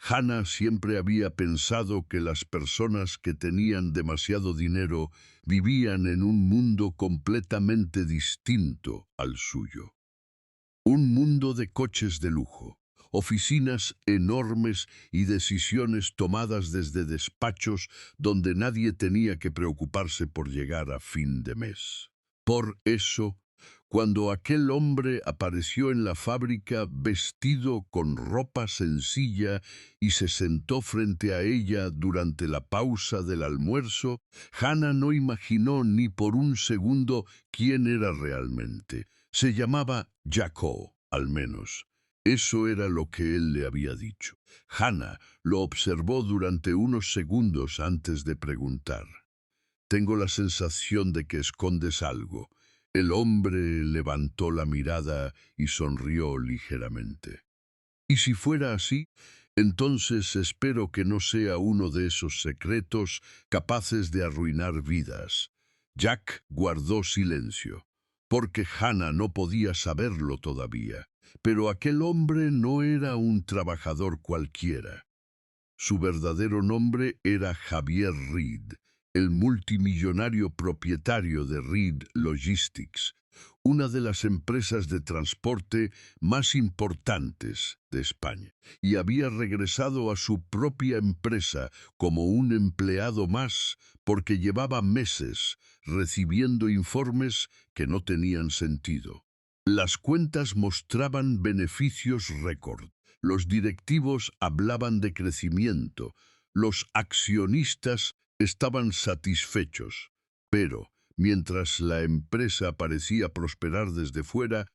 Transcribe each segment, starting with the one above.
Hannah siempre había pensado que las personas que tenían demasiado dinero vivían en un mundo completamente distinto al suyo. Un mundo de coches de lujo, oficinas enormes y decisiones tomadas desde despachos donde nadie tenía que preocuparse por llegar a fin de mes. Por eso, cuando aquel hombre apareció en la fábrica vestido con ropa sencilla y se sentó frente a ella durante la pausa del almuerzo, Hannah no imaginó ni por un segundo quién era realmente. Se llamaba Jaco, al menos. Eso era lo que él le había dicho. Hannah lo observó durante unos segundos antes de preguntar. Tengo la sensación de que escondes algo. El hombre levantó la mirada y sonrió ligeramente. Y si fuera así, entonces espero que no sea uno de esos secretos capaces de arruinar vidas. Jack guardó silencio, porque Hannah no podía saberlo todavía. Pero aquel hombre no era un trabajador cualquiera. Su verdadero nombre era Javier Reed, el multimillonario propietario de Reed Logistics, una de las empresas de transporte más importantes de España, y había regresado a su propia empresa como un empleado más porque llevaba meses recibiendo informes que no tenían sentido. Las cuentas mostraban beneficios récord. Los directivos hablaban de crecimiento, los accionistas estaban satisfechos, pero mientras la empresa parecía prosperar desde fuera,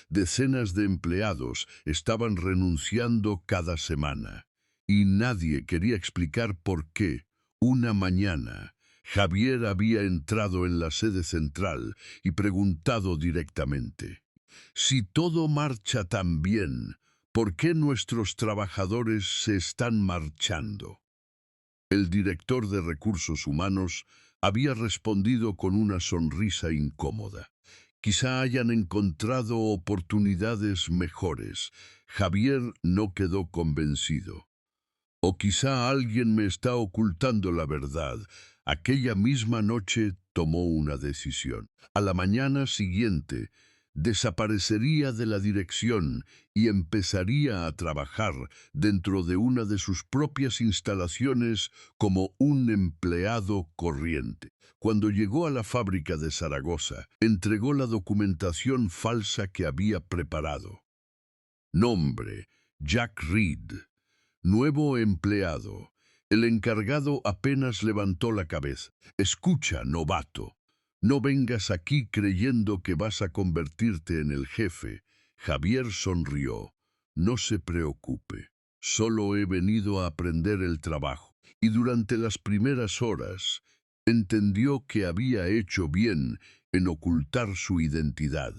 decenas de empleados estaban renunciando cada semana, y nadie quería explicar por qué. Una mañana, Javier había entrado en la sede central y preguntado directamente: si todo marcha tan bien, ¿por qué nuestros trabajadores se están marchando? El director de Recursos Humanos había respondido con una sonrisa incómoda. Quizá hayan encontrado oportunidades mejores. Javier no quedó convencido. O quizá alguien me está ocultando la verdad. Aquella misma noche tomó una decisión. A la mañana siguiente, desaparecería de la dirección y empezaría a trabajar dentro de una de sus propias instalaciones como un empleado corriente. Cuando llegó a la fábrica de Zaragoza, entregó la documentación falsa que había preparado. Nombre: Jack Reed. Nuevo empleado. El encargado apenas levantó la cabeza. Escucha, novato. No vengas aquí creyendo que vas a convertirte en el jefe. Javier sonrió. No se preocupe. Solo he venido a aprender el trabajo. Y durante las primeras horas, entendió que había hecho bien en ocultar su identidad.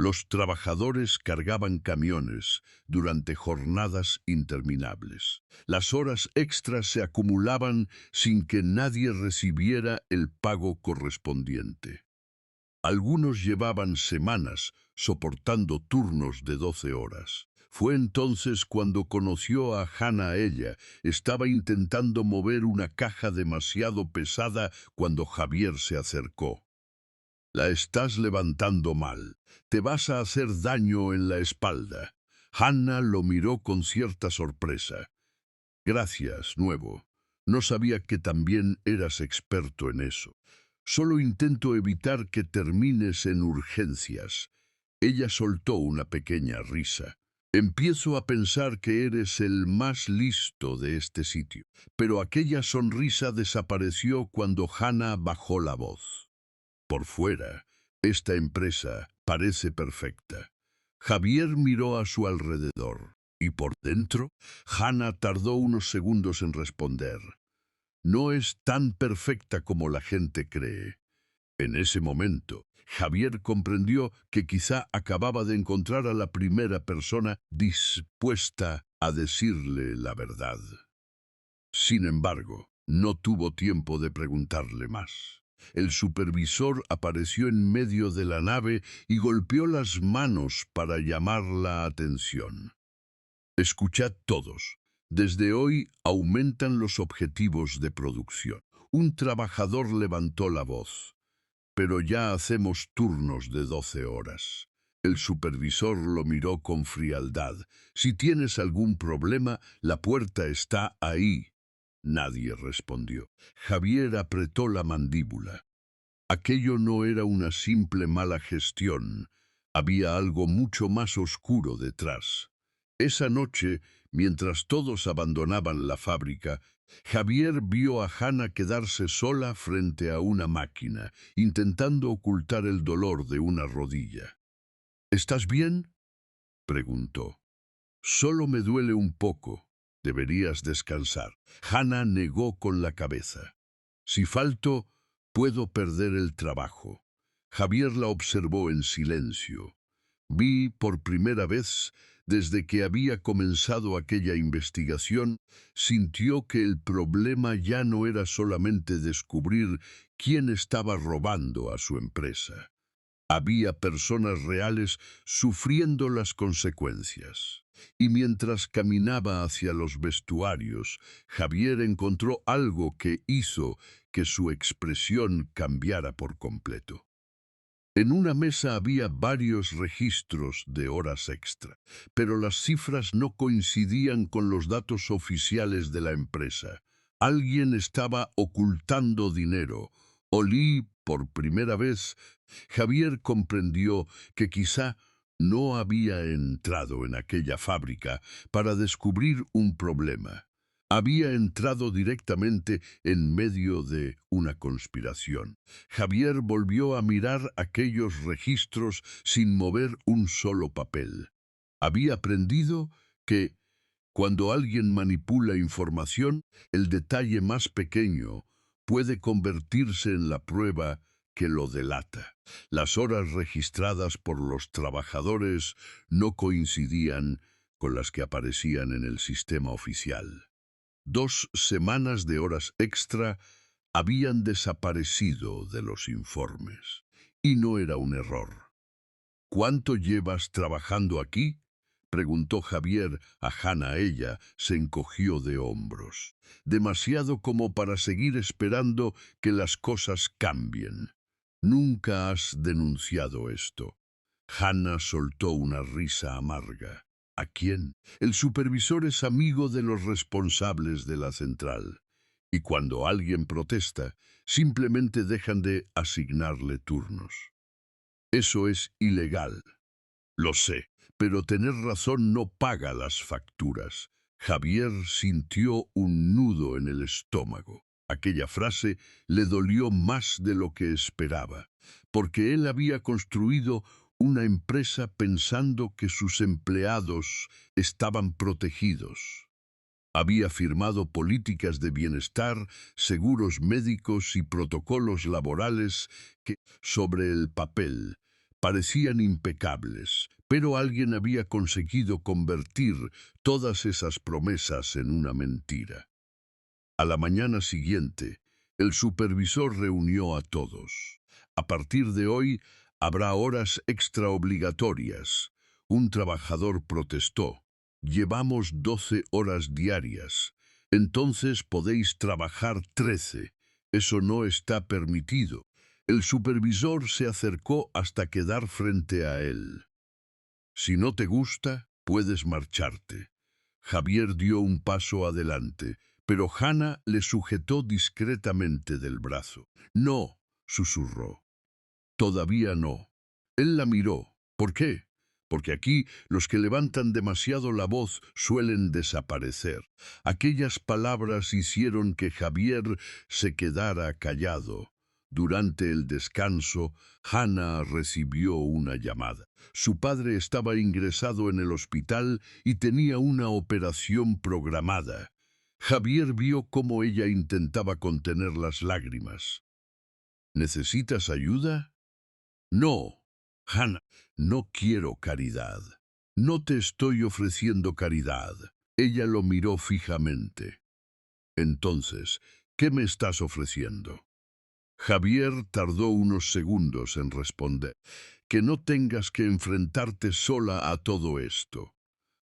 Los trabajadores cargaban camiones durante jornadas interminables. Las horas extras se acumulaban sin que nadie recibiera el pago correspondiente. Algunos llevaban semanas soportando turnos de 12 horas. Fue entonces cuando conoció a Hannah. Ella estaba intentando mover una caja demasiado pesada cuando Javier se acercó. La estás levantando mal. Te vas a hacer daño en la espalda. Hannah lo miró con cierta sorpresa. Gracias, nuevo. No sabía que también eras experto en eso. Solo intento evitar que termines en urgencias. Ella soltó una pequeña risa. Empiezo a pensar que eres el más listo de este sitio. Pero aquella sonrisa desapareció cuando Hannah bajó la voz. Por fuera, esta empresa parece perfecta. Javier miró a su alrededor. ¿Y por dentro? Hannah tardó unos segundos en responder. No es tan perfecta como la gente cree. En ese momento, Javier comprendió que quizá acababa de encontrar a la primera persona dispuesta a decirle la verdad. Sin embargo, no tuvo tiempo de preguntarle más. El supervisor apareció en medio de la nave y golpeó las manos para llamar la atención. Escuchad todos. Desde hoy aumentan los objetivos de producción. Un trabajador levantó la voz. Pero ya hacemos turnos de 12 horas. El supervisor lo miró con frialdad. Si tienes algún problema, la puerta está ahí. Nadie respondió. Javier apretó la mandíbula. Aquello no era una simple mala gestión. Había algo mucho más oscuro detrás. Esa noche, mientras todos abandonaban la fábrica, Javier vio a Hannah quedarse sola frente a una máquina, intentando ocultar el dolor de una rodilla. ¿Estás bien?, preguntó. Solo me duele un poco. Deberías descansar. Hannah negó con la cabeza. Si falto, puedo perder el trabajo. Javier la observó en silencio. Vi por primera vez, desde que había comenzado aquella investigación, sintió que el problema ya no era solamente descubrir quién estaba robando a su empresa. Había personas reales sufriendo las consecuencias. Y mientras caminaba hacia los vestuarios, Javier encontró algo que hizo que su expresión cambiara por completo. En una mesa había varios registros de horas extra, pero las cifras no coincidían con los datos oficiales de la empresa. Alguien estaba ocultando dinero. Olí por primera vez. Javier comprendió que quizá no había entrado en aquella fábrica para descubrir un problema. Había entrado directamente en medio de una conspiración. Javier volvió a mirar aquellos registros sin mover un solo papel. Había aprendido que, cuando alguien manipula información, el detalle más pequeño puede convertirse en la prueba que lo delata. Las horas registradas por los trabajadores no coincidían con las que aparecían en el sistema oficial. 2 semanas de horas extra habían desaparecido de los informes. Y no era un error. ¿Cuánto llevas trabajando aquí?, preguntó Javier a Hannah. Ella se encogió de hombros. Demasiado como para seguir esperando que las cosas cambien. Nunca has denunciado esto. Hannah soltó una risa amarga. ¿A quién? El supervisor es amigo de los responsables de la central. Y cuando alguien protesta, simplemente dejan de asignarle turnos. Eso es ilegal. Lo sé, pero tener razón no paga las facturas. Javier sintió un nudo en el estómago. Aquella frase le dolió más de lo que esperaba, porque él había construido una empresa pensando que sus empleados estaban protegidos. Había firmado políticas de bienestar, seguros médicos y protocolos laborales que, sobre el papel, parecían impecables, pero alguien había conseguido convertir todas esas promesas en una mentira. A la mañana siguiente, el supervisor reunió a todos. A partir de hoy, habrá horas extra obligatorias. Un trabajador protestó. Llevamos 12 horas diarias. Entonces podéis trabajar 13. Eso no está permitido. El supervisor se acercó hasta quedar frente a él. Si no te gusta, puedes marcharte. Javier dio un paso adelante, pero Hannah le sujetó discretamente del brazo. No, susurró. Todavía no. Él la miró. ¿Por qué? Porque aquí los que levantan demasiado la voz suelen desaparecer. Aquellas palabras hicieron que Javier se quedara callado. Durante el descanso, Hannah recibió una llamada. Su padre estaba ingresado en el hospital y tenía una operación programada. Javier vio cómo ella intentaba contener las lágrimas. ¿Necesitas ayuda? No, Hannah, no quiero caridad. No te estoy ofreciendo caridad. Ella lo miró fijamente. Entonces, ¿qué me estás ofreciendo? Javier tardó unos segundos en responder. Que no tengas que enfrentarte sola a todo esto.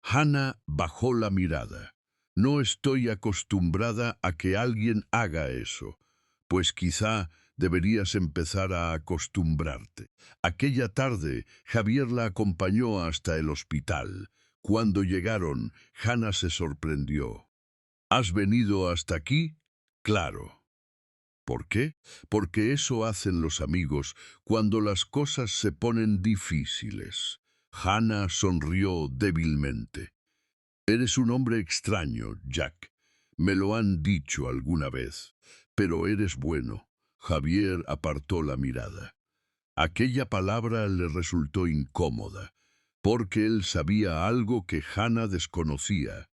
Hannah bajó la mirada. No estoy acostumbrada a que alguien haga eso, pues quizá deberías empezar a acostumbrarte. Aquella tarde, Javier la acompañó hasta el hospital. Cuando llegaron, Hannah se sorprendió. ¿Has venido hasta aquí? Claro. ¿Por qué? Porque eso hacen los amigos cuando las cosas se ponen difíciles. Hannah sonrió débilmente. Eres un hombre extraño, Jack. Me lo han dicho alguna vez, pero eres bueno. Javier apartó la mirada. Aquella palabra le resultó incómoda, porque él sabía algo que Hannah desconocía.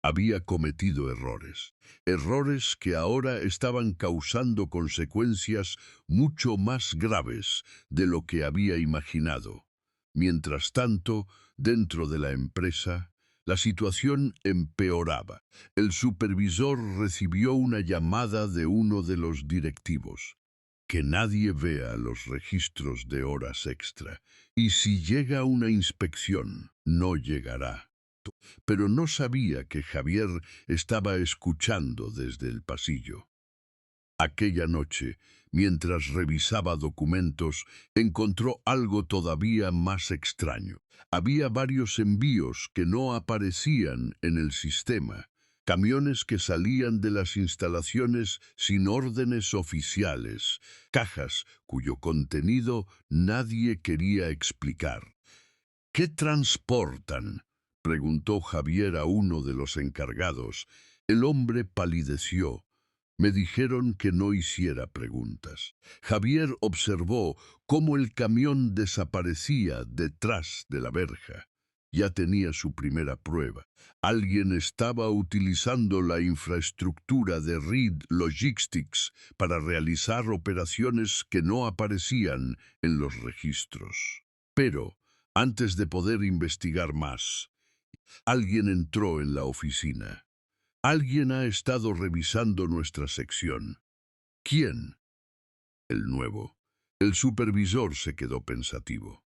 Había cometido errores, errores que ahora estaban causando consecuencias mucho más graves de lo que había imaginado. Mientras tanto, dentro de la empresa, la situación empeoraba. El supervisor recibió una llamada de uno de los directivos. Que nadie vea los registros de horas extra, y si llega una inspección, no llegará. Pero no sabía que Javier estaba escuchando desde el pasillo. Aquella noche, mientras revisaba documentos, encontró algo todavía más extraño. Había varios envíos que no aparecían en el sistema, camiones que salían de las instalaciones sin órdenes oficiales, cajas cuyo contenido nadie quería explicar. ¿Qué transportan?, preguntó Javier a uno de los encargados. El hombre palideció. Me dijeron que no hiciera preguntas. Javier observó cómo el camión desaparecía detrás de la verja. Ya tenía su primera prueba. Alguien estaba utilizando la infraestructura de Reed Logistics para realizar operaciones que no aparecían en los registros. Pero, antes de poder investigar más, alguien entró en la oficina. Alguien ha estado revisando nuestra sección. ¿Quién? El nuevo. El supervisor se quedó pensativo.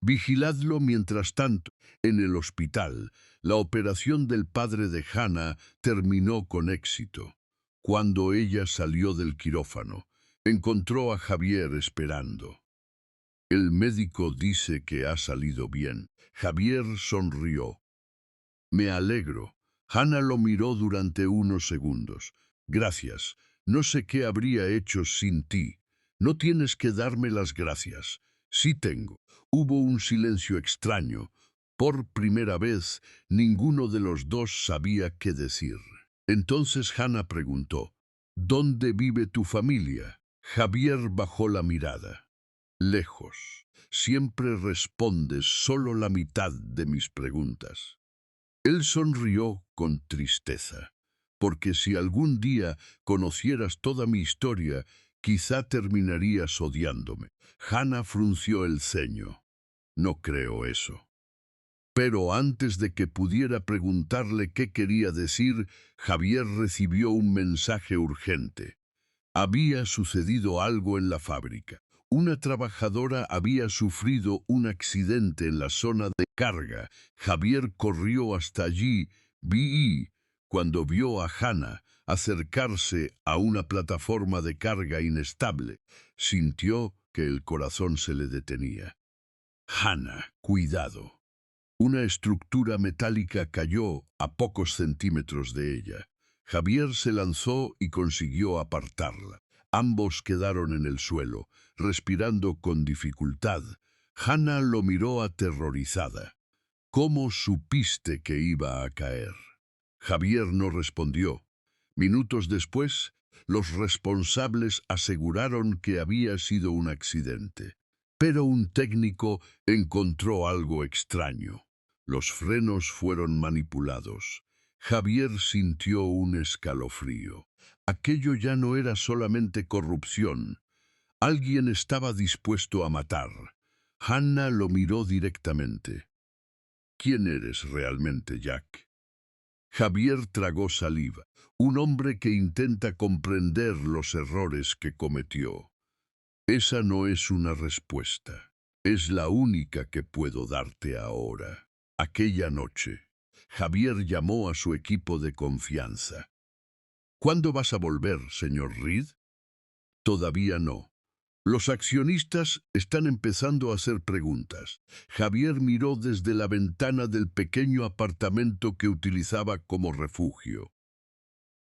Vigiladlo mientras tanto. En el hospital, la operación del padre de Hannah terminó con éxito. Cuando ella salió del quirófano, encontró a Javier esperando. El médico dice que ha salido bien. Javier sonrió. Me alegro. Hannah lo miró durante unos segundos. Gracias. No sé qué habría hecho sin ti. No tienes que darme las gracias. Sí tengo. Hubo un silencio extraño. Por primera vez, ninguno de los dos sabía qué decir. Entonces Hannah preguntó, ¿dónde vive tu familia? Javier bajó la mirada. Lejos. Siempre respondes solo la mitad de mis preguntas. Él sonrió con tristeza, porque si algún día conocieras toda mi historia, quizá terminarías odiándome. Hannah frunció el ceño. No creo eso. Pero antes de que pudiera preguntarle qué quería decir, Javier recibió un mensaje urgente. Había sucedido algo en la fábrica. Una trabajadora había sufrido un accidente en la zona de carga. Javier corrió hasta allí. Cuando vio a Hannah acercarse a una plataforma de carga inestable, sintió que el corazón se le detenía. Hannah, cuidado. Una estructura metálica cayó a pocos centímetros de ella. Javier se lanzó y consiguió apartarla. Ambos quedaron en el suelo, respirando con dificultad. Hannah lo miró aterrorizada. ¿Cómo supiste que iba a caer? Javier no respondió. Minutos después, los responsables aseguraron que había sido un accidente. Pero un técnico encontró algo extraño. Los frenos fueron manipulados. Javier sintió un escalofrío. Aquello ya no era solamente corrupción. Alguien estaba dispuesto a matar. Hannah lo miró directamente. ¿Quién eres realmente, Jack? Javier tragó saliva. Un hombre que intenta comprender los errores que cometió. Esa no es una respuesta. Es la única que puedo darte ahora. Aquella noche, Javier llamó a su equipo de confianza. ¿Cuándo vas a volver, señor Reed? Todavía no. Los accionistas están empezando a hacer preguntas. Javier miró desde la ventana del pequeño apartamento que utilizaba como refugio.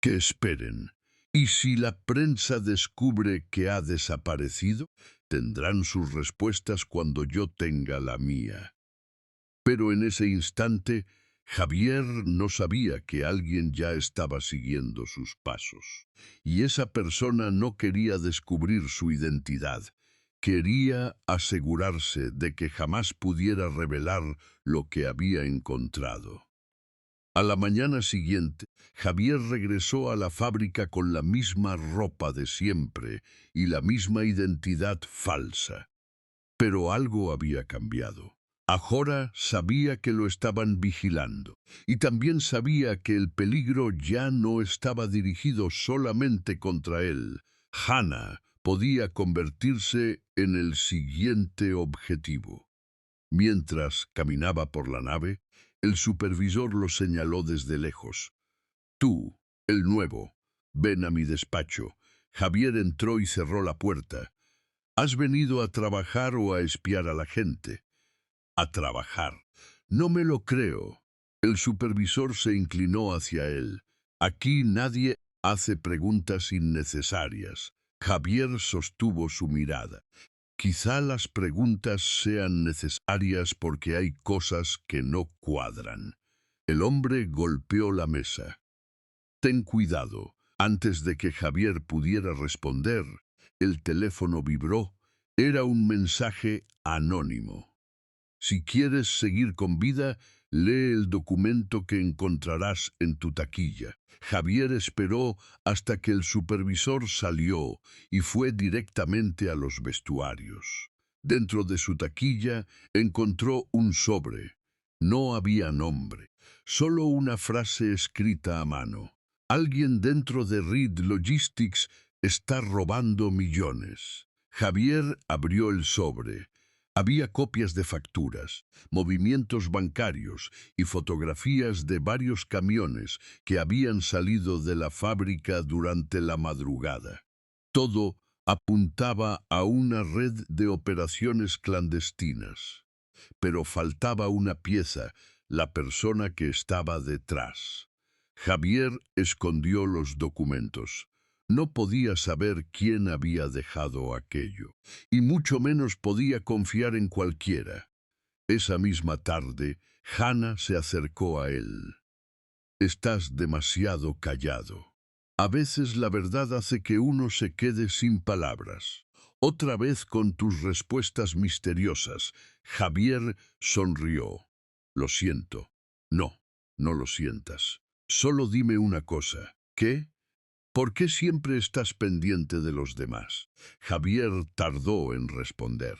Que esperen. Y si la prensa descubre que ha desaparecido, tendrán sus respuestas cuando yo tenga la mía. Pero en ese instante, Javier no sabía que alguien ya estaba siguiendo sus pasos. Y esa persona no quería descubrir su identidad. Quería asegurarse de que jamás pudiera revelar lo que había encontrado. A la mañana siguiente, Javier regresó a la fábrica con la misma ropa de siempre y la misma identidad falsa. Pero algo había cambiado. Ahora sabía que lo estaban vigilando y también sabía que el peligro ya no estaba dirigido solamente contra él. Hannah podía convertirse en el siguiente objetivo. Mientras caminaba por la nave, el supervisor lo señaló desde lejos. Tú, el nuevo, ven a mi despacho. Javier entró y cerró la puerta. ¿Has venido a trabajar o a espiar a la gente? A trabajar. No me lo creo. El supervisor se inclinó hacia él. Aquí nadie hace preguntas innecesarias. Javier sostuvo su mirada. Quizá las preguntas sean necesarias porque hay cosas que no cuadran. El hombre golpeó la mesa. Ten cuidado. Antes de que Javier pudiera responder, el teléfono vibró. Era un mensaje anónimo. Si quieres seguir con vida, lee el documento que encontrarás en tu taquilla. Javier esperó hasta que el supervisor salió y fue directamente a los vestuarios. Dentro de su taquilla encontró un sobre. No había nombre, solo una frase escrita a mano. Alguien dentro de Reed Logistics está robando millones. Javier abrió el sobre. Había copias de facturas, movimientos bancarios y fotografías de varios camiones que habían salido de la fábrica durante la madrugada. Todo apuntaba a una red de operaciones clandestinas. Pero faltaba una pieza, la persona que estaba detrás. Javier escondió los documentos. No podía saber quién había dejado aquello, y mucho menos podía confiar en cualquiera. Esa misma tarde, Hannah se acercó a él. Estás demasiado callado. A veces la verdad hace que uno se quede sin palabras. Otra vez con tus respuestas misteriosas. Javier sonrió. Lo siento. No, no lo sientas. Solo dime una cosa. ¿Qué? ¿Por qué siempre estás pendiente de los demás? Javier tardó en responder.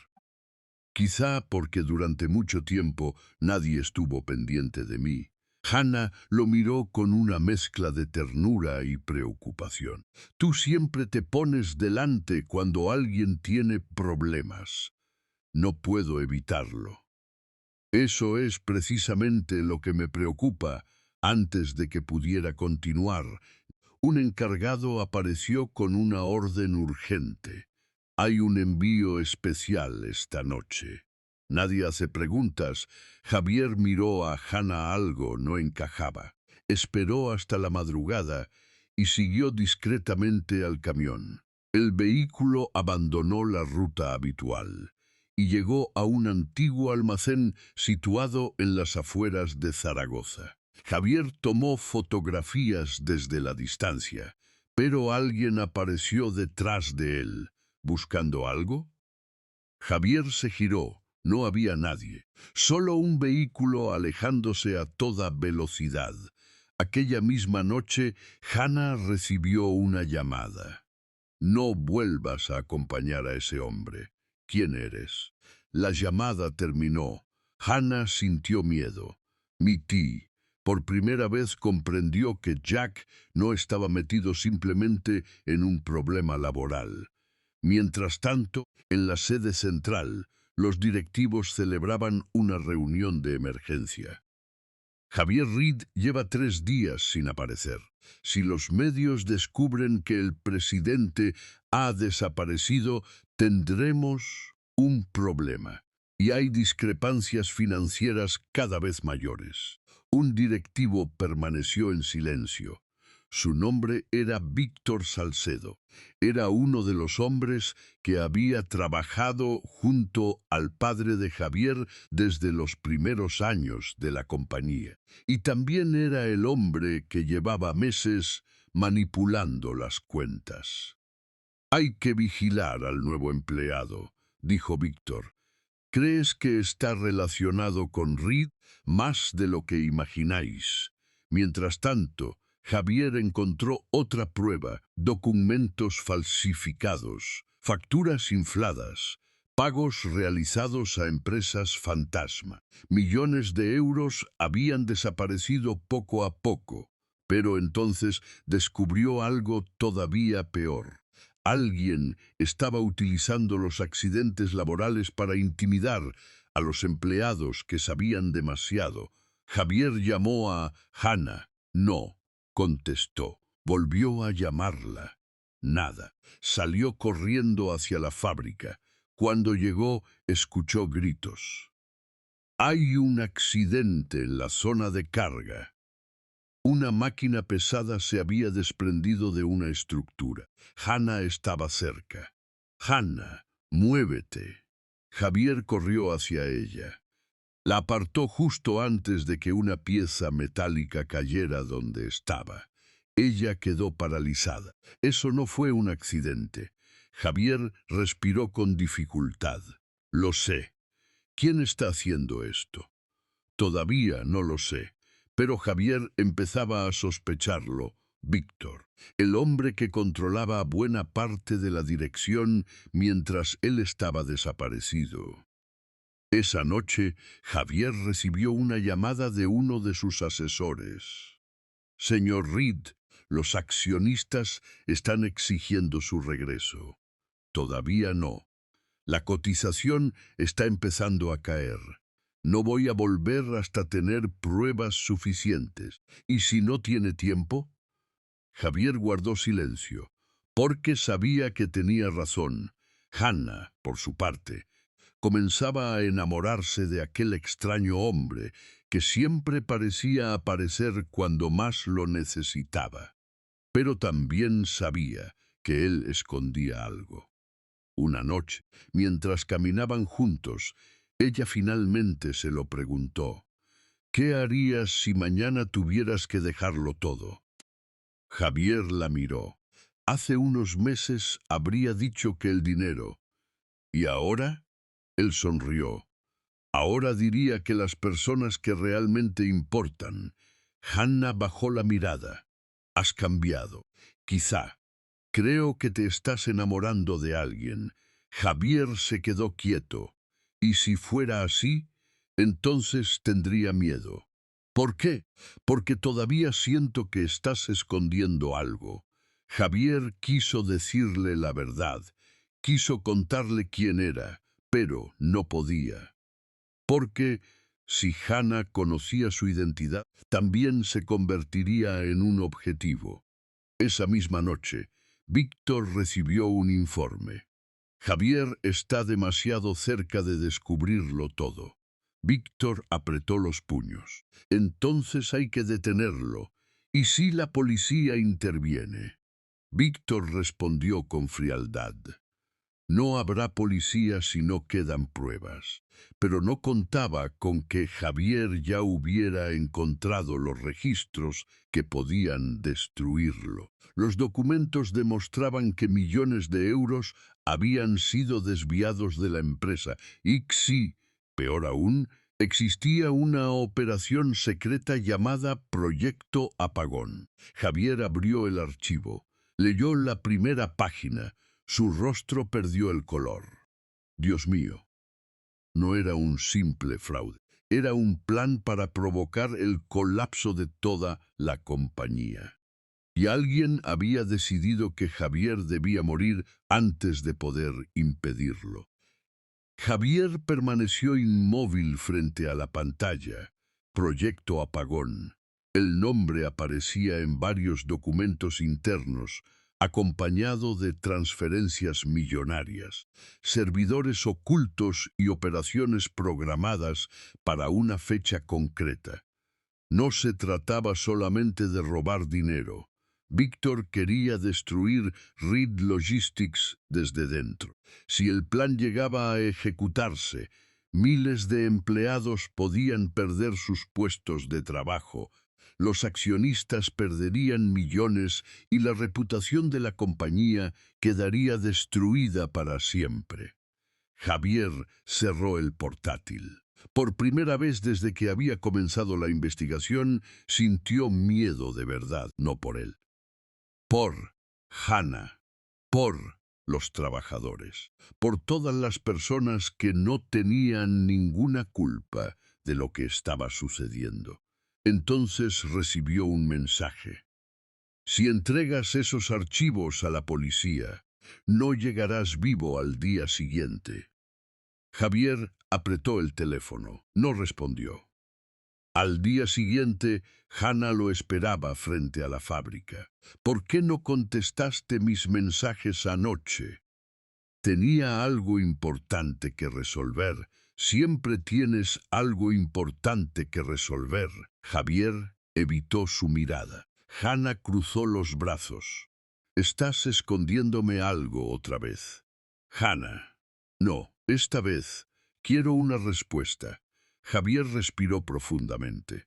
Quizá porque durante mucho tiempo nadie estuvo pendiente de mí. Hannah lo miró con una mezcla de ternura y preocupación. Tú siempre te pones delante cuando alguien tiene problemas. No puedo evitarlo. Eso es precisamente lo que me preocupa. Antes de que pudiera continuar, un encargado apareció con una orden urgente. Hay un envío especial esta noche. Nadie hace preguntas. Javier miró a Hannah. Algo no encajaba. Esperó hasta la madrugada y siguió discretamente al camión. El vehículo abandonó la ruta habitual y llegó a un antiguo almacén situado en las afueras de Zaragoza. Javier tomó fotografías desde la distancia, pero alguien apareció detrás de él. ¿Buscando algo? Javier se giró. No había nadie, solo un vehículo alejándose a toda velocidad. Aquella misma noche, Hannah recibió una llamada. No vuelvas a acompañar a ese hombre. ¿Quién eres? La llamada terminó. Hannah sintió miedo. Mití. Por primera vez comprendió que Jack no estaba metido simplemente en un problema laboral. Mientras tanto, en la sede central, los directivos celebraban una reunión de emergencia. Javier Reed lleva 3 días sin aparecer. Si los medios descubren que el presidente ha desaparecido, tendremos un problema. Y hay discrepancias financieras cada vez mayores. Un directivo permaneció en silencio. Su nombre era Víctor Salcedo. Era uno de los hombres que había trabajado junto al padre de Javier desde los primeros años de la compañía. Y también era el hombre que llevaba meses manipulando las cuentas. «Hay que vigilar al nuevo empleado», dijo Víctor. «¿Crees que está relacionado con Reed más de lo que imagináis?» Mientras tanto, Javier encontró otra prueba: documentos falsificados, facturas infladas, pagos realizados a empresas fantasma. Millones de euros habían desaparecido poco a poco, pero entonces descubrió algo todavía peor. Alguien estaba utilizando los accidentes laborales para intimidar a los empleados que sabían demasiado. Javier llamó a Hannah. «No», contestó. Volvió a llamarla. Nada. Salió corriendo hacia la fábrica. Cuando llegó, escuchó gritos. «Hay un accidente en la zona de carga». Una máquina pesada se había desprendido de una estructura. Hannah estaba cerca. «Hannah, muévete». Javier corrió hacia ella. La apartó justo antes de que una pieza metálica cayera donde estaba. Ella quedó paralizada. Eso no fue un accidente. Javier respiró con dificultad. «Lo sé». «¿Quién está haciendo esto?» «Todavía no lo sé». Pero Javier empezaba a sospecharlo. Víctor, el hombre que controlaba buena parte de la dirección mientras él estaba desaparecido. Esa noche, Javier recibió una llamada de uno de sus asesores. «Señor Reed, los accionistas están exigiendo su regreso». «Todavía no. La cotización está empezando a caer. No voy a volver hasta tener pruebas suficientes. ¿Y si no tiene tiempo?» Javier guardó silencio, porque sabía que tenía razón. Hannah, por su parte, comenzaba a enamorarse de aquel extraño hombre que siempre parecía aparecer cuando más lo necesitaba. Pero también sabía que él escondía algo. Una noche, mientras caminaban juntos, ella finalmente se lo preguntó. «¿Qué harías si mañana tuvieras que dejarlo todo?» Javier la miró. Hace unos meses habría dicho que el dinero. ¿Y ahora? Él sonrió. «Ahora diría que las personas que realmente importan». Hannah bajó la mirada. «Has cambiado. Quizá. Creo que te estás enamorando de alguien». Javier se quedó quieto. «¿Y si fuera así? Entonces tendría miedo». «¿Por qué?» «Porque todavía siento que estás escondiendo algo». Javier quiso decirle la verdad. Quiso contarle quién era, pero no podía. Porque si Hannah conocía su identidad, también se convertiría en un objetivo. Esa misma noche, Víctor recibió un informe. «Javier está demasiado cerca de descubrirlo todo». Víctor apretó los puños. «Entonces hay que detenerlo. ¿Y si la policía interviene?» Víctor respondió con frialdad. «No habrá policía si no quedan pruebas». Pero no contaba con que Javier ya hubiera encontrado los registros que podían destruirlo. Los documentos demostraban que millones de euros habían sido desviados de la empresa y que, peor aún, existía una operación secreta llamada Proyecto Apagón. Javier abrió el archivo. Leyó la primera página. Su rostro perdió el color. Dios mío. No era un simple fraude. Era un plan para provocar el colapso de toda la compañía. Y alguien había decidido que Javier debía morir antes de poder impedirlo. Javier permaneció inmóvil frente a la pantalla. Proyecto Apagón. El nombre aparecía en varios documentos internos, acompañado de transferencias millonarias, servidores ocultos y operaciones programadas para una fecha concreta. No se trataba solamente de robar dinero. Víctor quería destruir Reed Logistics desde dentro. Si el plan llegaba a ejecutarse, miles de empleados podían perder sus puestos de trabajo, los accionistas perderían millones y la reputación de la compañía quedaría destruida para siempre. Javier cerró el portátil. Por primera vez desde que había comenzado la investigación, sintió miedo de verdad, no por él. Por Hannah, por los trabajadores, por todas las personas que no tenían ninguna culpa de lo que estaba sucediendo. Entonces recibió un mensaje. Si entregas esos archivos a la policía, no llegarás vivo al día siguiente. Javier apretó el teléfono. No respondió. Al día siguiente, Hannah lo esperaba frente a la fábrica. ¿Por qué no contestaste mis mensajes anoche? Tenía algo importante que resolver. Siempre tienes algo importante que resolver. Javier evitó su mirada. Hannah cruzó los brazos. Estás escondiéndome algo otra vez. Hannah. No, esta vez quiero una respuesta. Javier respiró profundamente.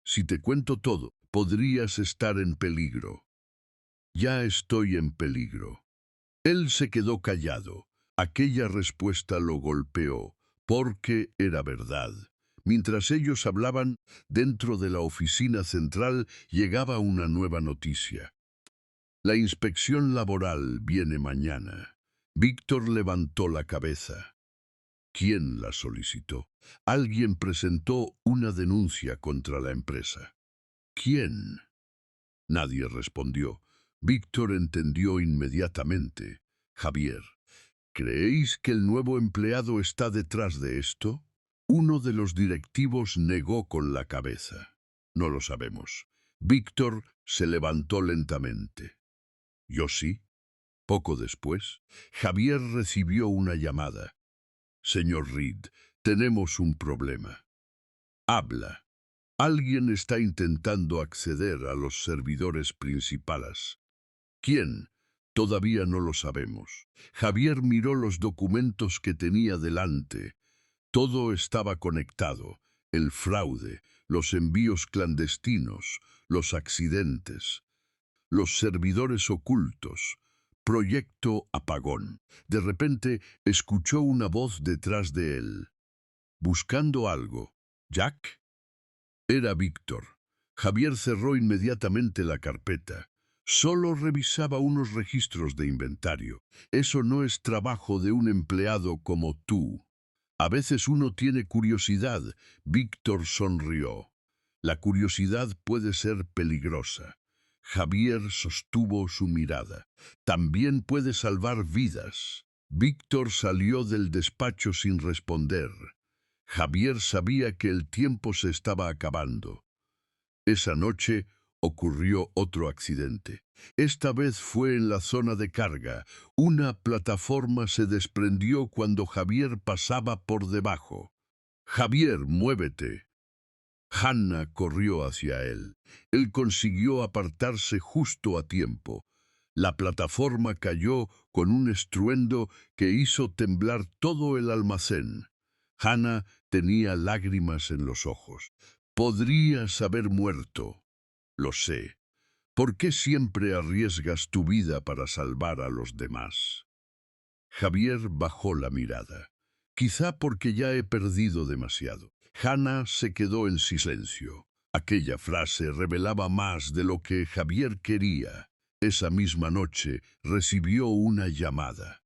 Si te cuento todo, podrías estar en peligro. Ya estoy en peligro. Él se quedó callado. Aquella respuesta lo golpeó, porque era verdad. Mientras ellos hablaban, dentro de la oficina central llegaba una nueva noticia. La inspección laboral viene mañana. Víctor levantó la cabeza. ¿Quién la solicitó? Alguien presentó una denuncia contra la empresa. ¿Quién? Nadie respondió. Víctor entendió inmediatamente. Javier, ¿creéis que el nuevo empleado está detrás de esto? Uno de los directivos negó con la cabeza. No lo sabemos. Víctor se levantó lentamente. Yo sí. Poco después, Javier recibió una llamada. Señor Reed, tenemos un problema. Habla. Alguien está intentando acceder a los servidores principales. ¿Quién? Todavía no lo sabemos. Javier miró los documentos que tenía delante. Todo estaba conectado. El fraude, los envíos clandestinos, los accidentes, los servidores ocultos. Proyecto Apagón. De repente escuchó una voz detrás de él. Buscando algo. ¿Jack? Era Víctor. Javier cerró inmediatamente la carpeta. Solo revisaba unos registros de inventario. Eso no es trabajo de un empleado como tú. A veces uno tiene curiosidad. Víctor sonrió. La curiosidad puede ser peligrosa. Javier sostuvo su mirada. También puede salvar vidas. Víctor salió del despacho sin responder. Javier sabía que el tiempo se estaba acabando. Esa noche ocurrió otro accidente. Esta vez fue en la zona de carga. Una plataforma se desprendió cuando Javier pasaba por debajo. «Javier, muévete». Hannah corrió hacia él. Él consiguió apartarse justo a tiempo. La plataforma cayó con un estruendo que hizo temblar todo el almacén. Hannah tenía lágrimas en los ojos. Podrías haber muerto. Lo sé. ¿Por qué siempre arriesgas tu vida para salvar a los demás? Javier bajó la mirada. Quizá porque ya he perdido demasiado. Hannah se quedó en silencio. Aquella frase revelaba más de lo que Javier quería. Esa misma noche recibió una llamada.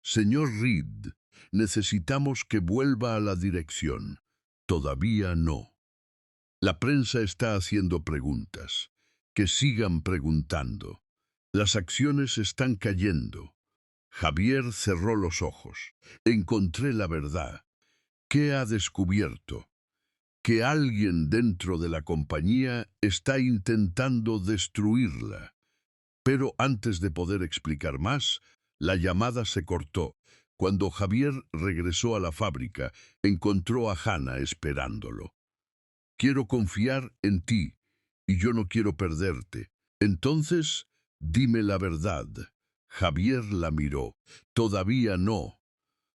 Señor Reed, necesitamos que vuelva a la dirección. Todavía no. La prensa está haciendo preguntas. Que sigan preguntando. Las acciones están cayendo. Javier cerró los ojos. Encontré la verdad. ¿Qué ha descubierto? que alguien dentro de la compañía está intentando destruirla. Pero antes de poder explicar más, la llamada se cortó. Cuando Javier regresó a la fábrica, encontró a Hannah esperándolo. Quiero confiar en ti, y yo no quiero perderte. Entonces, dime la verdad. Javier la miró. Todavía no.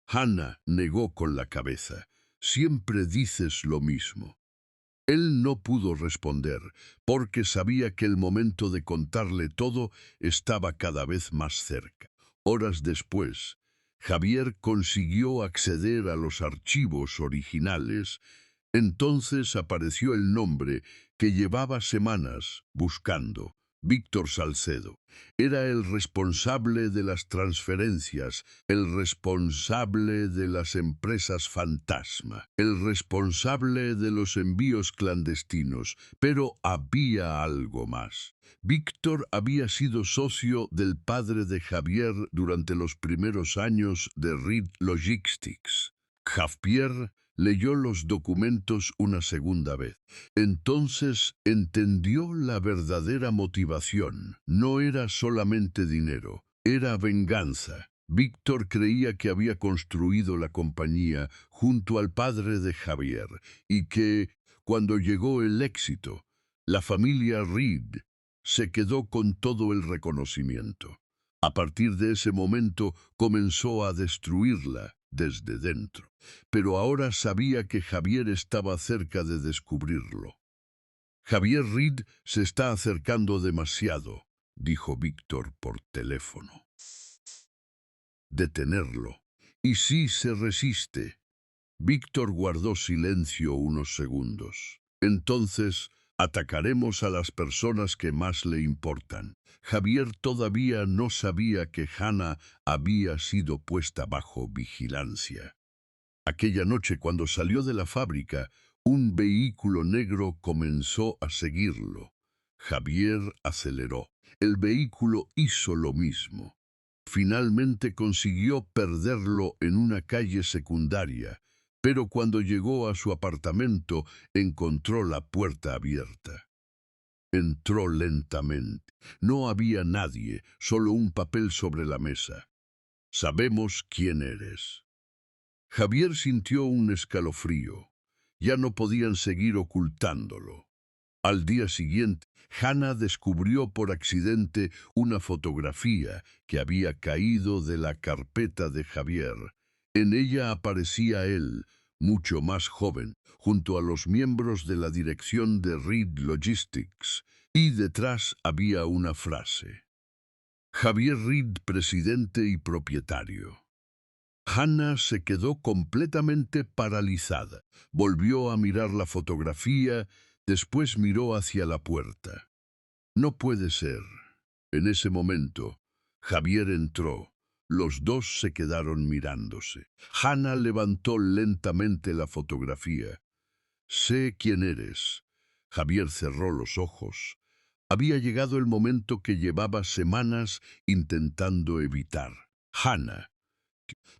Hannah negó con la cabeza. Siempre dices lo mismo. Él no pudo responder, porque sabía que el momento de contarle todo estaba cada vez más cerca. Horas después, Javier consiguió acceder a los archivos originales. Entonces apareció el nombre que llevaba semanas buscando. Víctor Salcedo. Era el responsable de las transferencias, el responsable de las empresas fantasma, el responsable de los envíos clandestinos, pero había algo más. Víctor había sido socio del padre de Javier durante los primeros años de Reed Logistics. Javier leyó los documentos una segunda vez. Entonces entendió la verdadera motivación. No era solamente dinero, era venganza. Víctor creía que había construido la compañía junto al padre de Javier y que, cuando llegó el éxito, la familia Reed se quedó con todo el reconocimiento. A partir de ese momento comenzó a destruirla desde dentro, pero ahora sabía que Javier estaba cerca de descubrirlo. Javier Reed se está acercando demasiado, dijo Víctor por teléfono. Detenerlo. ¿Y si se resiste? Víctor guardó silencio unos segundos. Entonces, atacaremos a las personas que más le importan. Javier todavía no sabía que Hannah había sido puesta bajo vigilancia. Aquella noche, cuando salió de la fábrica, un vehículo negro comenzó a seguirlo. Javier aceleró. El vehículo hizo lo mismo. Finalmente consiguió perderlo en una calle secundaria, pero cuando llegó a su apartamento encontró la puerta abierta. Entró lentamente. No había nadie, solo un papel sobre la mesa. Sabemos quién eres. Javier sintió un escalofrío. Ya no podían seguir ocultándolo. Al día siguiente, Hannah descubrió por accidente una fotografía que había caído de la carpeta de Javier. En ella aparecía él, mucho más joven, junto a los miembros de la dirección de Reed Logistics, y detrás había una frase. Javier Reed, presidente y propietario. Hannah se quedó completamente paralizada. Volvió a mirar la fotografía, después miró hacia la puerta. No puede ser. En ese momento, Javier entró. Los dos se quedaron mirándose. Hannah levantó lentamente la fotografía. Sé quién eres. Javier cerró los ojos. Había llegado el momento que llevaba semanas intentando evitar. Hannah.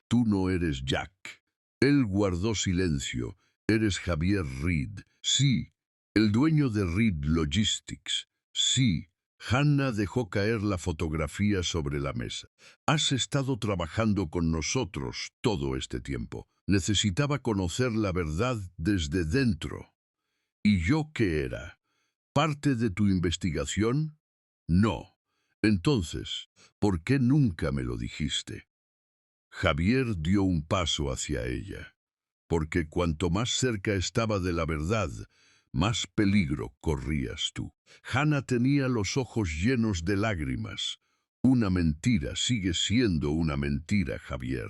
Tú no eres Jack. Él guardó silencio. Eres Javier Reed. Sí, el dueño de Reed Logistics. Sí. Hannah dejó caer la fotografía sobre la mesa. Has estado trabajando con nosotros todo este tiempo. Necesitaba conocer la verdad desde dentro. ¿Y yo qué era? ¿Parte de tu investigación? No. Entonces, ¿por qué nunca me lo dijiste? Javier dio un paso hacia ella, porque cuanto más cerca estaba de la verdad, más peligro corrías tú. Hannah tenía los ojos llenos de lágrimas. Una mentira sigue siendo una mentira, Javier.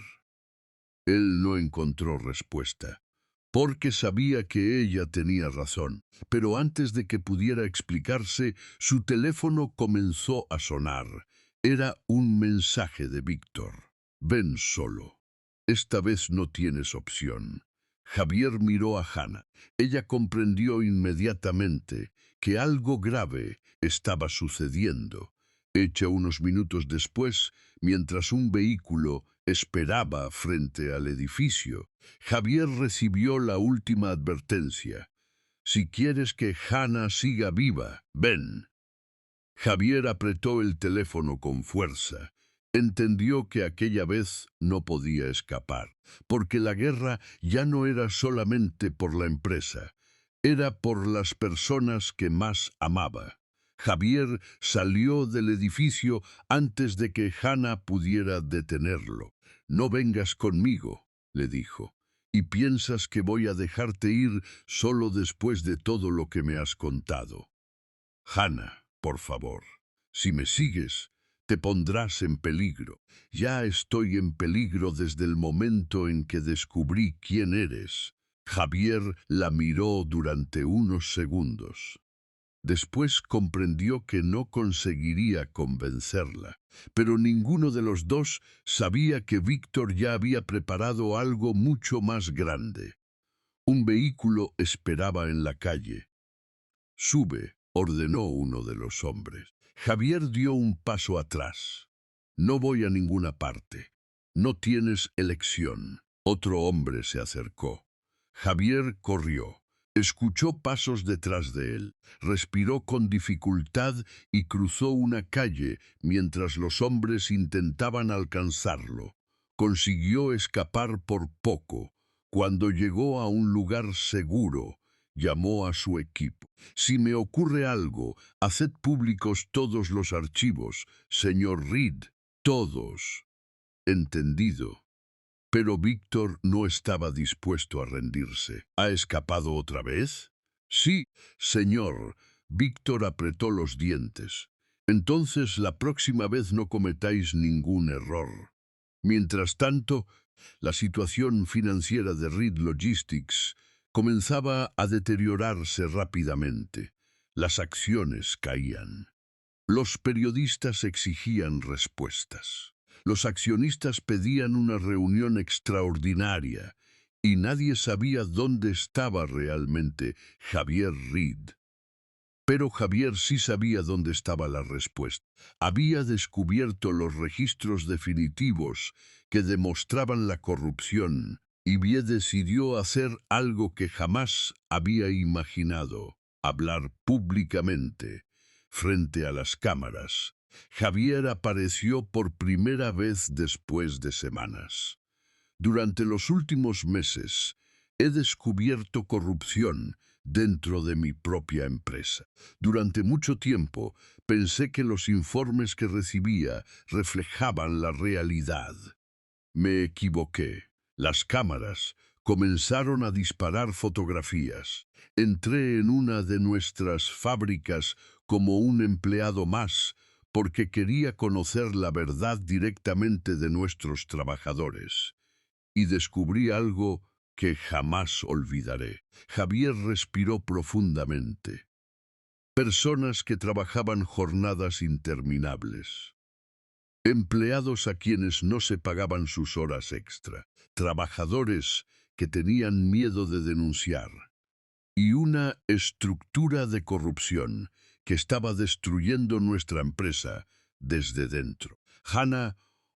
Él no encontró respuesta, porque sabía que ella tenía razón. Pero antes de que pudiera explicarse, su teléfono comenzó a sonar. Era un mensaje de Víctor. Ven solo. Esta vez no tienes opción. Javier miró a Hannah. Ella comprendió inmediatamente que algo grave estaba sucediendo. Hecha unos minutos después, mientras un vehículo esperaba frente al edificio, Javier recibió la última advertencia. Si quieres que Hannah siga viva, ven. Javier apretó el teléfono con fuerza. Entendió que aquella vez no podía escapar, porque la guerra ya no era solamente por la empresa, era por las personas que más amaba. Javier salió del edificio antes de que Hannah pudiera detenerlo. «No vengas conmigo», le dijo, «y piensas que voy a dejarte ir solo después de todo lo que me has contado. Hannah, por favor, si me sigues, te pondrás en peligro. Ya estoy en peligro desde el momento en que descubrí quién eres». Javier la miró durante unos segundos. Después comprendió que no conseguiría convencerla, pero ninguno de los dos sabía que Víctor ya había preparado algo mucho más grande. Un vehículo esperaba en la calle. «Sube», ordenó uno de los hombres. Javier dio un paso atrás. «No voy a ninguna parte. No tienes elección». Otro hombre se acercó. Javier corrió. Escuchó pasos detrás de él, respiró con dificultad y cruzó una calle mientras los hombres intentaban alcanzarlo. Consiguió escapar por poco. Cuando llegó a un lugar seguro, llamó a su equipo. «Si me ocurre algo, haced públicos todos los archivos, señor Reed, todos». «Entendido». Pero Víctor no estaba dispuesto a rendirse. «¿Ha escapado otra vez?» «Sí, señor». Víctor apretó los dientes. «Entonces la próxima vez no cometáis ningún error». Mientras tanto, la situación financiera de Reed Logistics comenzaba a deteriorarse rápidamente. Las acciones caían. Los periodistas exigían respuestas. Los accionistas pedían una reunión extraordinaria y nadie sabía dónde estaba realmente Javier Reed. Pero Javier sí sabía dónde estaba la respuesta. Había descubierto los registros definitivos que demostraban la corrupción y bien decidió hacer algo que jamás había imaginado: hablar públicamente, frente a las cámaras. Javier apareció por primera vez después de semanas. «Durante los últimos meses he descubierto corrupción dentro de mi propia empresa. Durante mucho tiempo pensé que los informes que recibía reflejaban la realidad. Me equivoqué. Las cámaras comenzaron a disparar fotografías. Entré en una de nuestras fábricas como un empleado más porque quería conocer la verdad directamente de nuestros trabajadores. Y descubrí algo que jamás olvidaré». Javier respiró profundamente. Personas que trabajaban jornadas interminables. Empleados a quienes no se pagaban sus horas extra. Trabajadores que tenían miedo de denunciar. Y una estructura de corrupción que estaba destruyendo nuestra empresa desde dentro. Hannah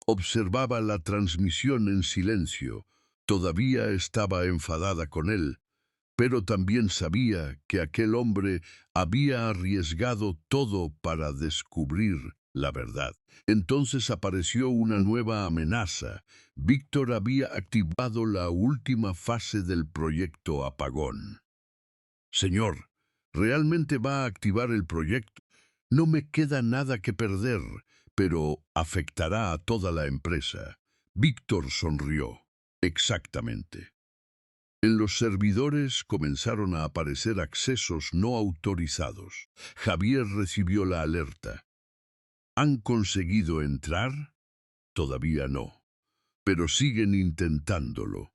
observaba la transmisión en silencio. Todavía estaba enfadada con él, pero también sabía que aquel hombre había arriesgado todo para descubrir la verdad. Entonces apareció una nueva amenaza. Víctor había activado la última fase del proyecto Apagón. «Señor, ¿realmente va a activar el proyecto? No me queda nada que perder, pero afectará a toda la empresa». Víctor sonrió. «Exactamente». En los servidores comenzaron a aparecer accesos no autorizados. Javier recibió la alerta. ¿Han conseguido entrar? Todavía no, pero siguen intentándolo.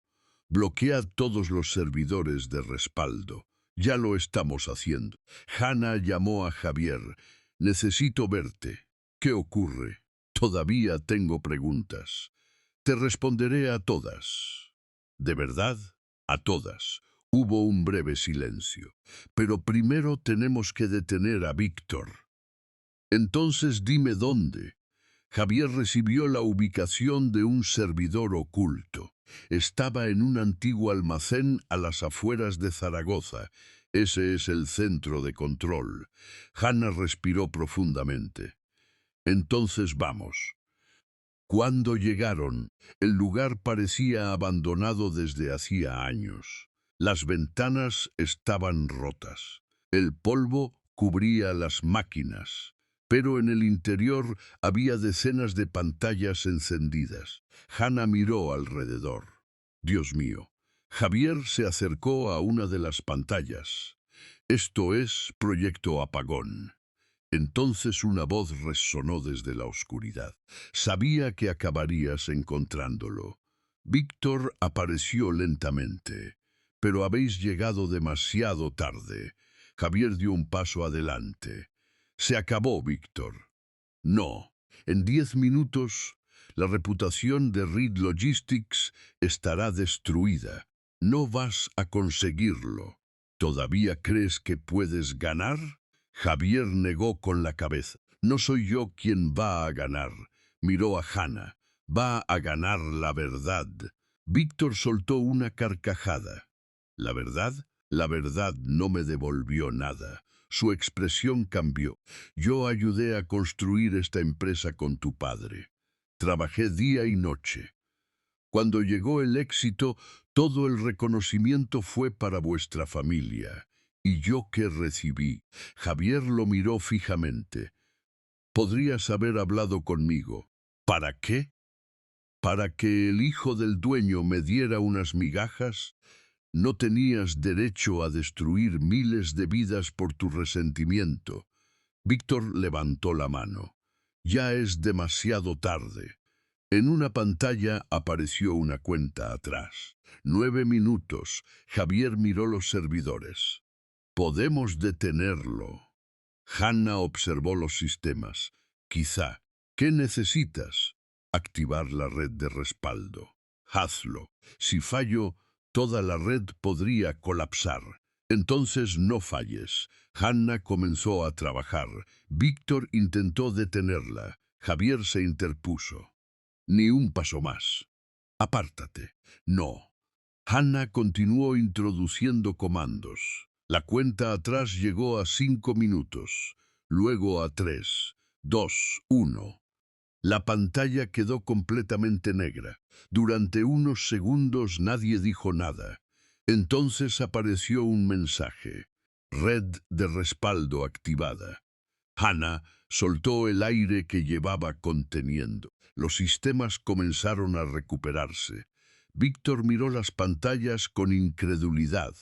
Bloquead todos los servidores de respaldo. Ya lo estamos haciendo. Hannah llamó a Javier. «Necesito verte». «¿Qué ocurre?» «Todavía tengo preguntas». «Te responderé a todas». «¿De verdad?» «A todas». Hubo un breve silencio. «Pero primero tenemos que detener a Víctor». «Entonces dime dónde». Javier recibió la ubicación de un servidor oculto. Estaba en un antiguo almacén a las afueras de Zaragoza. Ese es el centro de control. Hannah respiró profundamente. Entonces vamos. Cuando llegaron, el lugar parecía abandonado desde hacía años. Las ventanas estaban rotas. El polvo cubría las máquinas, pero en el interior había decenas de pantallas encendidas. Hannah miró alrededor. Dios mío. Javier se acercó a una de las pantallas. Esto es Proyecto Apagón. Entonces una voz resonó desde la oscuridad. Sabía que acabarías encontrándolo. Víctor apareció lentamente. Pero habéis llegado demasiado tarde. Javier dio un paso adelante. Se acabó, Víctor. No. En 10 minutos, la reputación de Reed Logistics estará destruida. No vas a conseguirlo. ¿Todavía crees que puedes ganar? Javier negó con la cabeza. No soy yo quien va a ganar. Miró a Hannah. Va a ganar la verdad. Víctor soltó una carcajada. ¿La verdad? La verdad no me devolvió nada. Su expresión cambió. Yo ayudé a construir esta empresa con tu padre. Trabajé día y noche. Cuando llegó el éxito, todo el reconocimiento fue para vuestra familia. ¿Y yo qué recibí? Javier lo miró fijamente. Podrías haber hablado conmigo. ¿Para qué? ¿Para que el hijo del dueño me diera unas migajas? No tenías derecho a destruir miles de vidas por tu resentimiento. Víctor levantó la mano. Ya es demasiado tarde. En una pantalla apareció una cuenta atrás. 9 minutos. Javier miró los servidores. Podemos detenerlo. Hannah observó los sistemas. Quizá. ¿Qué necesitas? Activar la red de respaldo. Hazlo. Si fallo, toda la red podría colapsar. Entonces no falles. Hannah comenzó a trabajar. Víctor intentó detenerla. Javier se interpuso. Ni un paso más. Apártate. No. Hannah continuó introduciendo comandos. La cuenta atrás llegó a 5 minutos, luego a 3, 2, 1. La pantalla quedó completamente negra. Durante unos segundos nadie dijo nada. Entonces apareció un mensaje. Red de respaldo activada. Hannah soltó el aire que llevaba conteniendo. Los sistemas comenzaron a recuperarse. Víctor miró las pantallas con incredulidad.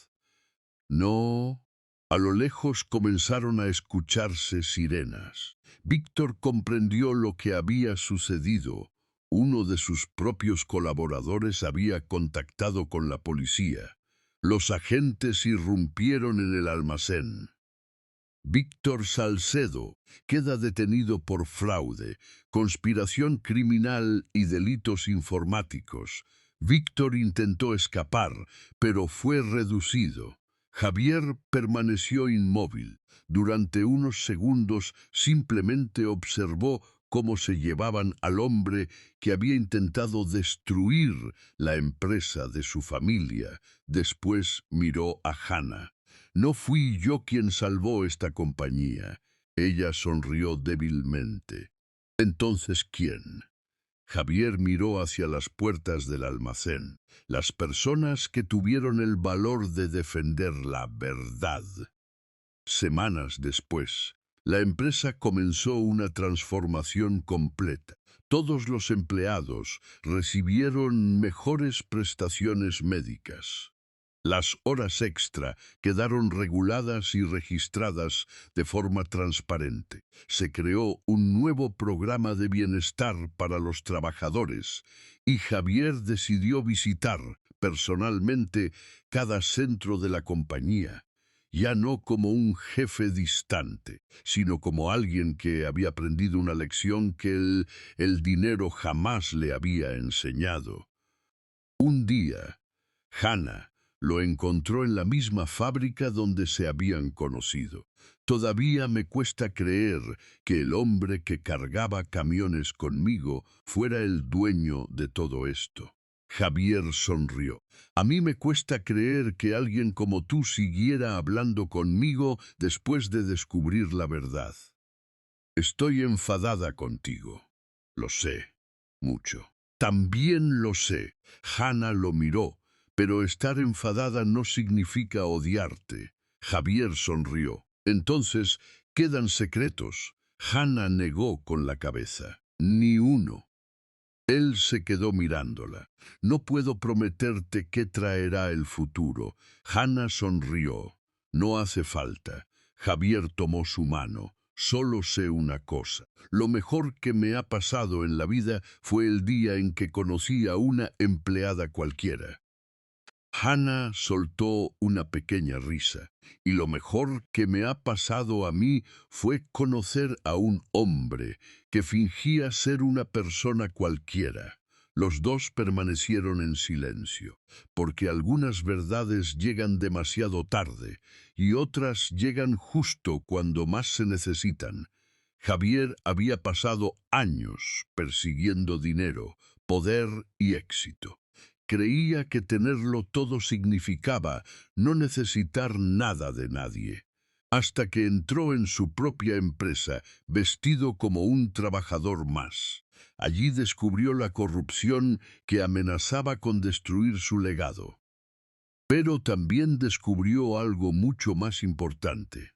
No. A lo lejos comenzaron a escucharse sirenas. Víctor comprendió lo que había sucedido. Uno de sus propios colaboradores había contactado con la policía. Los agentes irrumpieron en el almacén. Víctor Salcedo queda detenido por fraude, conspiración criminal y delitos informáticos. Víctor intentó escapar, pero fue reducido. Javier permaneció inmóvil. Durante unos segundos simplemente observó cómo se llevaban al hombre que había intentado destruir la empresa de su familia. Después miró a Hannah. No fui yo quien salvó esta compañía. Ella sonrió débilmente. Entonces, ¿quién? Javier miró hacia las puertas del almacén. Las personas que tuvieron el valor de defender la verdad. Semanas después, la empresa comenzó una transformación completa. Todos los empleados recibieron mejores prestaciones médicas. Las horas extra quedaron reguladas y registradas de forma transparente. Se creó un nuevo programa de bienestar para los trabajadores y Javier decidió visitar personalmente cada centro de la compañía, ya no como un jefe distante, sino como alguien que había aprendido una lección que el dinero jamás le había enseñado. Un día, Hannah lo encontró en la misma fábrica donde se habían conocido. Todavía me cuesta creer que el hombre que cargaba camiones conmigo fuera el dueño de todo esto. Javier sonrió. A mí me cuesta creer que alguien como tú siguiera hablando conmigo después de descubrir la verdad. Estoy enfadada contigo. Lo sé, mucho. También lo sé. Hannah lo miró, pero estar enfadada no significa odiarte. Javier sonrió. Entonces, quedan secretos. Hannah negó con la cabeza. Ni uno. Él se quedó mirándola. No puedo prometerte qué traerá el futuro. Hannah sonrió. No hace falta. Javier tomó su mano. Solo sé una cosa. Lo mejor que me ha pasado en la vida fue el día en que conocí a una empleada cualquiera. Hannah soltó una pequeña risa, y lo mejor que me ha pasado a mí fue conocer a un hombre que fingía ser una persona cualquiera. Los dos permanecieron en silencio, porque algunas verdades llegan demasiado tarde y otras llegan justo cuando más se necesitan. Javier había pasado años persiguiendo dinero, poder y éxito. Creía que tenerlo todo significaba no necesitar nada de nadie, hasta que entró en su propia empresa, vestido como un trabajador más. Allí descubrió la corrupción que amenazaba con destruir su legado. Pero también descubrió algo mucho más importante,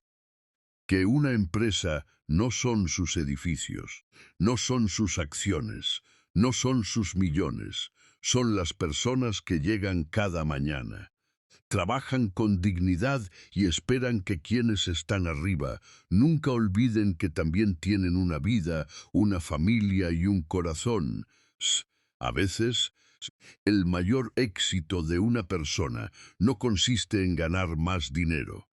que una empresa no son sus edificios, no son sus acciones, no son sus millones, son las personas que llegan cada mañana. Trabajan con dignidad y esperan que quienes están arriba nunca olviden que también tienen una vida, una familia y un corazón. A veces, el mayor éxito de una persona no consiste en ganar más dinero.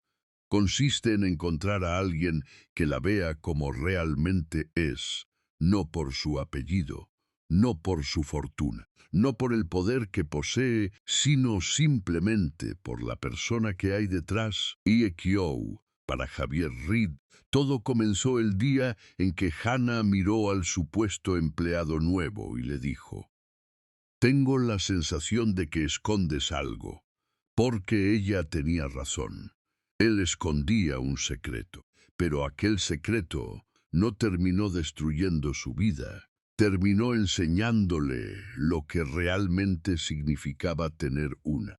Consiste en encontrar a alguien que la vea como realmente es, no por su apellido, no por su fortuna, no por el poder que posee, sino simplemente por la persona que hay detrás. EQ. Para Javier Reed, todo comenzó el día en que Hannah miró al supuesto empleado nuevo y le dijo: «Tengo la sensación de que escondes algo», porque ella tenía razón. Él escondía un secreto, pero aquel secreto no terminó destruyendo su vida, terminó enseñándole lo que realmente significaba tener una